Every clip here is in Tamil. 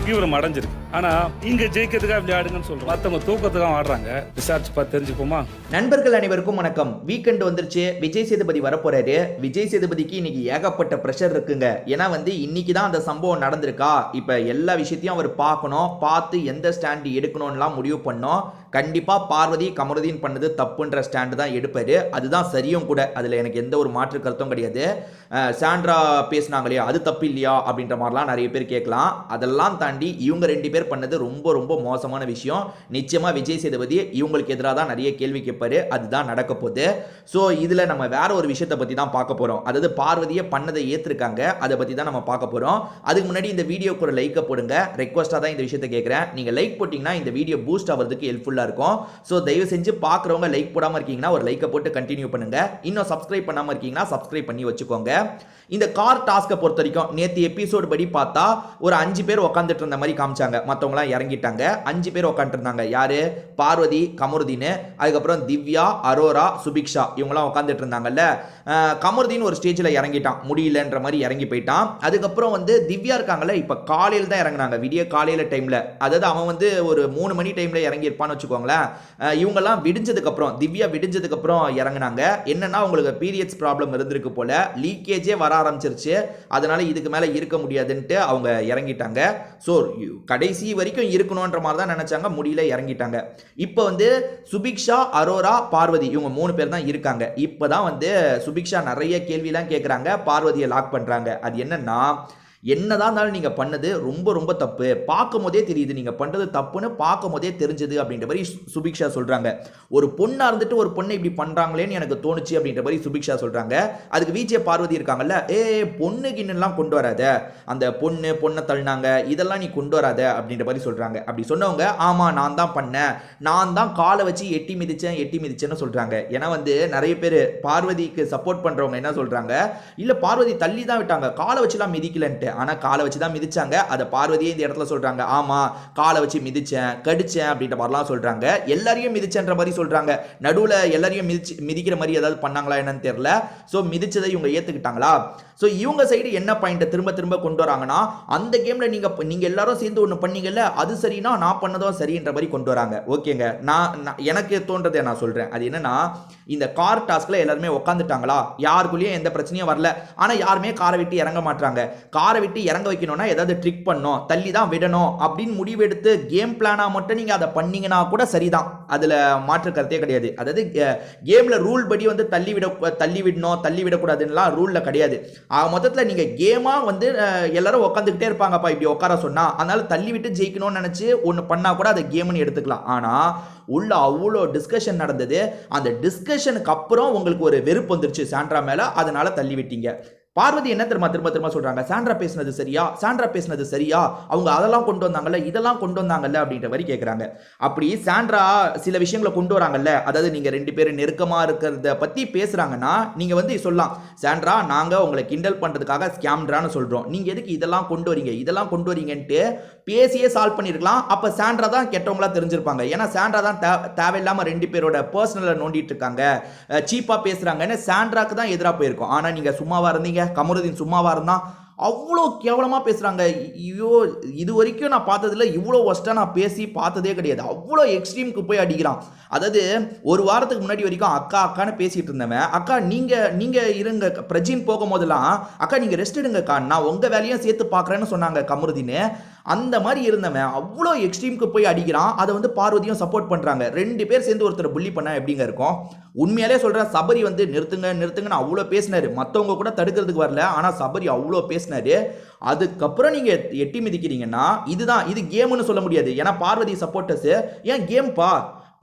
தீவிரம் அடைஞ்சிருக்கு. ஆனா இங்க ஜெயிக்கிறதுக்காக விளையாடுங்கன்னு சொல்றோம், மத்தவங்க தூக்கத்துக்காக ஆடுறாங்க. ரிசர்ச் பார்த்து தெரிஞ்சுப்போமா? நண்பர்கள் அனைவருக்கும் வணக்கம். வீக்கெண்ட் வந்துருச்சு, விஜய் சேதுபதி வரப்போறாரு. விஜய் சேதுபதிக்கு இன்னைக்கு ஏகப்பட்ட ப்ரெஷர் இருக்குங்க. ஏன்னா இன்னைக்கு தான் அந்த சம்பவம் நடந்திருக்கா, இப்ப எல்லா விஷயத்தையும் அவர் பார்க்கணும், பார்த்து எந்த ஸ்டாண்ட் எடுக்கணும்லாம் முடிவு பண்ணோம். கண்டிப்பா பார்வதி கமருதீன் பண்ணது தப்புன்ற ஸ்டாண்ட் தான் எடுப்பாரு, அதுதான் சரியும் கூட, அதுல எனக்கு எந்த ஒரு மாற்று கருத்தும் கிடையாது. சாண்ட்ரா பேசினாங்களே அது தப்பு இல்லையா அப்படின்ற மாதிரிலாம் நிறைய பேர் கேட்கலாம். அதெல்லாம் தாண்டி இவங்க ரெண்டு பேர் பண்ணது ரொம்ப ரொம்ப மோசமான விஷயம். நிச்சயமா விஜய் சேதுபதி இவங்களுக்கு எதிராக தான் நிறைய கேள்வி கேட்பாரு, அதுதான் நடக்க போகுது. ஸோ இதுல நம்ம வேற ஒரு விஷயத்தை பத்தி தான் பார்க்க போறோம். அதாவது பார்வதியை பண்ணதை ஏற்றிருக்காங்க, அதை பத்தி தான் நம்ம பார்க்க போறோம். அதுக்கு முன்னாடி இந்த வீடியோக்கு ஒரு லைக்கை போடுங்க, ரெக்வஸ்டா தான் இந்த விஷயத்தை கேட்கிறேன். நீங்க லைக் போட்டீங்கன்னா இந்த வீடியோ பூஸ்ட் ஆகிறதுக்கு ஹெல்ப்ஃபுல்லா இருக்கும். ஸோ தயவு செஞ்சு பார்க்குறவங்க லைக் போடாம இருக்கீங்கன்னா ஒரு லைக்கை போட்டு கண்டினியூ பண்ணுங்க. இன்னும் சப்ஸ்கிரைப் பண்ணாம இருக்கீங்கன்னா சப்ஸ்கிரைப் பண்ணி வச்சுக்கோங்க. இந்த கார் டாஸ்கை பொறுத்த வரைக்கும் நேற்று எபிசோடு படி பார்த்தா ஒரு 5 பேர் உட்காந்துட்டு இருந்த மாதிரி காமிச்சாங்க, மற்றவங்களாம் இறங்கிட்டாங்க. 5 பேர் உட்காந்துட்டு இருந்தாங்க. யாரு? பார்வதி, கமருதீன், அதுக்கப்புறம் திவ்யா, அரோரா, சுபிக்ஷா, இவங்களாம் உட்காந்துட்டு இருந்தாங்கல்ல. கமருதீன் ஒரு ஸ்டேஜில் இறங்கிட்டான், முடியலன்ற மாதிரி இறங்கி போயிட்டான். அதுக்கப்புறம் திவ்யா இருக்காங்கல்ல, இப்போ காலையில் தான் இறங்கினாங்க, விடிய காலையில் டைமில். அதாவது அவன் ஒரு 3 மணி டைமில் இறங்கி இருப்பான்னு வச்சுக்கோங்களேன். இவங்கெல்லாம் விடிஞ்சதுக்கப்புறம், திவ்யா விடிஞ்சதுக்கப்புறம் இறங்கினாங்க. என்னன்னா அவங்களுக்கு பீரியட்ஸ் ப்ராப்ளம் இருந்திருக்கு போல, லீக்கேஜே வர ஆரம்பிச்சிருச்சு, அதனால இதுக்கு மேலே இருக்க முடியாதுன்ட்டு அவங்க இறங்கிட்டாங்க. ஸோ கடைசி வரைக்கும் இருக்கணுன்ற மாதிரி தான் நினைச்சாங்க, முடியல, இறங்கிட்டாங்க. இப்போ சுபிக்ஷா, அரோரா, பார்வதி, இவங்க 3 பேர் தான் இருக்காங்க. இப்போதான் சுபிக்ஷா நிறைய கேள்விலாம் கேட்குறாங்க, பார்வதியை லாக் பண்ணுறாங்க. அது என்னன்னா, என்னதான் இருந்தாலும் நீங்க பண்ணது ரொம்ப ரொம்ப தப்பு, பார்க்கும் போதே தெரியுது நீங்க பண்றது தப்புன்னு, பார்க்கும் போதே தெரிஞ்சது அப்படின்ற மாதிரி சுபிக்ஷா சொல்றாங்க. ஒரு பொண்ணா இருந்துட்டு ஒரு பொண்ணை இப்படி பண்றாங்களேன்னு எனக்கு தோணுச்சு அப்படின்ற மாதிரி சுபிக்ஷா சொல்றாங்க. அதுக்கு விஜய் பார்வதி இருக்காங்கல்ல, பொண்ணுக்கு இன்னெல்லாம் கொண்டு வராத, அந்த பொண்ணை தள்ளினாங்க, இதெல்லாம் நீ கொண்டு வராத அப்படின்ற மாதிரி சொல்றாங்க. அப்படி சொன்னவங்க, ஆமா நான் தான் பண்ணேன், நான் தான் காலை வச்சு எட்டி மிதிச்சேன்னு சொல்றாங்க. ஏன்னா நிறைய பேர் பார்வதிக்கு சப்போர்ட் பண்றவங்க என்ன சொல்றாங்க, இல்ல பார்வதி தள்ளி தான் விட்டாங்க, காலை வச்சுலாம் மிதிக்கலன்ட்டு. ஆனா காலை வச்சு தான் மிதிச்சாங்க. அதை பார்வதியே இந்த இடத்துல சொல்றாங்க, ஆமா காலை வச்சு மிதிச்சேன், கடிச்சேன் அப்படின்ற மாதிரிலாம் சொல்றாங்க. எல்லாரையும் மிதிச்சன்ற மாதிரி சொல்றாங்க. நடுவுல எல்லாரையும் மிதிக்கிற மாதிரி ஏதாவது பண்ணாங்களா என்னன்னு தெரியல. சோ மிதிச்சதை இவங்க ஏத்துக்கிட்டாங்களா? சோ இவங்க சைடு என்ன பாயிண்ட் திரும்ப திரும்ப கொண்டு வராங்கன்னா, அந்த கேம்ல நீங்க எல்லாரும் சேர்ந்து ஒண்ணு பண்ணீங்கல்ல, அது சரினா நான் பண்ணதும் சரின்ற மாதிரி கொண்டு வராங்க. ஓகேங்க, நான் எனக்கு தோன்றதை நான் சொல்றேன். அது என்னன்னா, இந்த கார் டாஸ்க்ல எல்லாருமே உட்காந்துட்டாங்களா, யாருக்குள்ளேயும் எந்த பிரச்சனையும் வரல. ஆனா யாருமே காரை விட்டு இறங்க மாட்டாங்க. காரை விட்டு இறங்க வைக்கணும்னா ஏதாவது ட்ரிக் பண்ணணும், தள்ளி தான் விடணும் அப்படின்னு முடிவெடுத்து கேம் பிளானா மட்டும் நீங்க அதை பண்ணீங்கன்னா கூட சரிதான், அதுல மாற்று கருத்தே கிடையாது. அதாவது கேம்ல ரூல் படி தள்ளி விடணும், தள்ளி விடக்கூடாதுன்னா ரூல்ல கிடையாது. மொத்தத்தில் நீங்க கேமா எல்லாரும் உட்காந்துக்கிட்டே இருப்பாங்கப்பா இப்படி உட்கார சொன்னா, அதனால தள்ளி விட்டு ஜெயிக்கணும்னு நினைச்சு ஒன்னு பண்ணா கூட அதை கேம்னு எடுத்துக்கலாம். ஆனா உள்ள அவ்வளோ டிஸ்கஷன் நடந்தது. அந்த டிஸ்கஷனுக்கு அப்புறம் உங்களுக்கு ஒரு வெறுப்பு வந்துருச்சு சாண்ட்ரா மேல, அதனால தள்ளி விட்டீங்க. பார்வதி என்ன திரும்ப சொல்றாங்க, சாண்ட்ரா பேசினது சரியா, அவங்க அதெல்லாம் கொண்டு வந்தாங்கல்ல, இதெல்லாம் கொண்டு வந்தாங்கல்ல அப்படின்ற மாதிரி கேட்கறாங்க. அப்படி சாண்ட்ரா சில விஷயங்களை கொண்டு வராங்கல்ல, அதாவது நீங்க 2 பேரும் நெருக்கமா இருக்கிறத பத்தி பேசுறாங்கன்னா நீங்க சொல்லலாம், சாண்ட்ரா நாங்க உங்களை கிண்டல் பண்றதுக்காக ஸ்கேம்ன்றான்னு சொல்றோம், நீங்க எதுக்கு இதெல்லாம் கொண்டு வரீங்கன்ட்டு பேசியே சால்வ் பண்ணிருக்கலாம். அப்ப சாண்ட்ரா தான் கெட்டவங்களா தெரிஞ்சிருப்பாங்க. ஏன்னா சாண்ட்ரா தான் தேவையில்லாம 2 பேரோட பர்சனலை நோண்டிட்டு இருக்காங்க, சீப்பா பேசுறாங்கன்னு சாண்ட்ராக்கு தான் எதிராக போயிருக்கும். ஆனா நீங்க சும்மாவா இருந்தீங்க, கமருதீன் சும்மாவா இருந்தான், அவ்வளோ கேவலமா பேசுறாங்க. ஐயோ, இது வரைக்கும் நான் பார்த்ததுல இவ்வளோ ஒஸ்டா நான் பேசி பார்த்ததே கிடையாது. அவ்வளோ எக்ஸ்ட்ரீமுக்கு போய் அடிக்கிறான். அதாவது ஒரு வாரத்துக்கு முன்னாடி வரைக்கும் அக்கான்னு பேசிட்டு இருந்தவன், அக்கா நீங்க இருங்க, பிரஜின் போகும் போதெல்லாம் அக்கா நீங்க ரெஸ்ட் எடுங்கக்கா, நான் உங்க வேலையும் சேர்த்து பார்க்குறேன்னு சொன்னாங்க கமருதீன். அந்த மாதிரி இருந்தவன் அவ்வளோ எக்ஸ்ட்ரீமுக்கு போய் அடிக்கிறான். அதை பார்வதியும் சப்போர்ட் பண்றாங்க. 2 பேர் சேர்ந்து ஒருத்தர் புள்ளி பண்ண எப்படிங்க இருக்கும்? உண்மையாலே சொல்றேன், சபரி நிறுத்துங்கன்னு அவ்வளோ பேசினாரு, மற்றவங்க கூட தடுக்கிறதுக்கு வரல. ஆனா சபரி அவ்வளோ பேசினாரு. அதுக்கப்புறம் நீங்க எட்டி மிதிக்கிறீங்கன்னா இது கேம்னு சொல்ல முடியாது. ஏன்னா பார்வதி சப்போர்ட்டர்ஸ் ஏன் கேம்பா,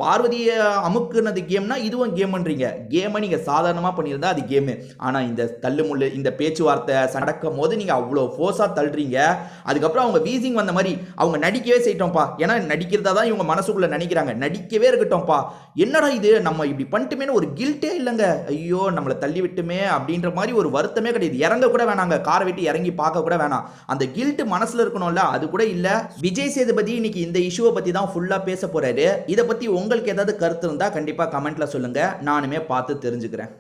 பார்வதியை அமுக்குனது கேம்னா இதுவும் கேம்ன்றீங்க. கேமை நீங்க சாதாரணமா பண்ணியிருந்தா அது கேமு. ஆனா இந்த தள்ளுமுள்ளு, இந்த பேச்சுவார்த்தை நடக்கும் போது நீங்க அவ்வளோ ஃபோர்ஸா தள்ளுறீங்க. அதுக்கப்புறம் அவங்க வீசிங் வந்த மாதிரி அவங்க நடிக்கவே செய்யட்டோம்ப்பா, ஏன்னா நடிக்கிறதா தான் இவங்க மனசுக்குள்ள நினைக்கிறாங்க, நடிக்கவே இருக்கட்டும்ப்பா. என்னடா இது நம்ம இப்படி பண்ணிட்டுமேனு ஒரு கில்ட்டே இல்லைங்க. ஐயோ நம்மளை தள்ளி விட்டுமே அப்படின்ற மாதிரி ஒரு வருத்தமே கிடையாது. இறங்க கூட வேணாங்க, காரை விட்டு இறங்கி பார்க்க கூட வேணாம். அந்த கில்ட் மனசுல இருக்கணும்ல, அது கூட இல்ல. விஜய் சேதுபதி இன்னைக்கு இந்த இஷ்யூவை பத்தி தான் ஃபுல்லா பேச போறாரு. இதை பத்தி உங்களுக்கு ஏதாவது கருத்து இருந்தா கண்டிப்பா கமெண்ட்ல சொல்லுங்க, நானுமே பார்த்து தெரிஞ்சுக்கிறேன்.